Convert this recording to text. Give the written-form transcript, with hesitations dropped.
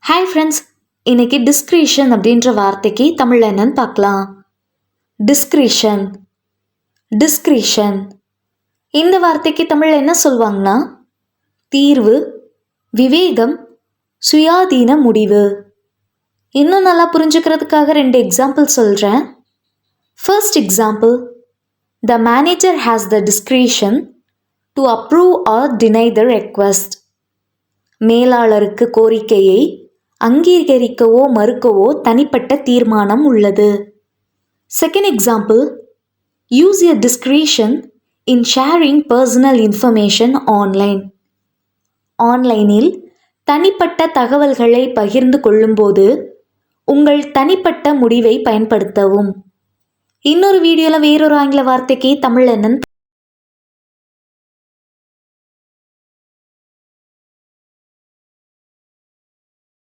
Hi friends, இன்னைக்கு discretion அப்படின்ற வார்த்தைக்கு தமிழில் என்னன்னு பார்க்கலாம். டிஸ்கிரிஷன் டிஸ்கிரிஷன் இந்த வார்த்தைக்கு தமிழில் என்ன சொல்லுவாங்கன்னா தீர்வு, விவேகம், சுயாதீன முடிவு. இன்னும் நல்லா புரிஞ்சுக்கிறதுக்காக 2 எக்ஸாம்பிள் சொல்கிறேன். First example, the manager has the discretion to approve or deny the request. மேலாளருக்கு கோரிக்கையை அங்கீகரிக்கவோ மறுக்கவோ தனிப்பட்ட தீர்மானம் உள்ளது. Second example, use your discretion in sharing personal information online. ஆன்லைனில் தனிப்பட்ட தகவல்களை பகிர்ந்து கொள்ளும்போது உங்கள் தனிப்பட்ட முடிவை பயன்படுத்தவும். இன்னொரு வீடியோவில் வேறொரு ஆங்கில வார்த்தைக்கு தமிழ் என்னன்னு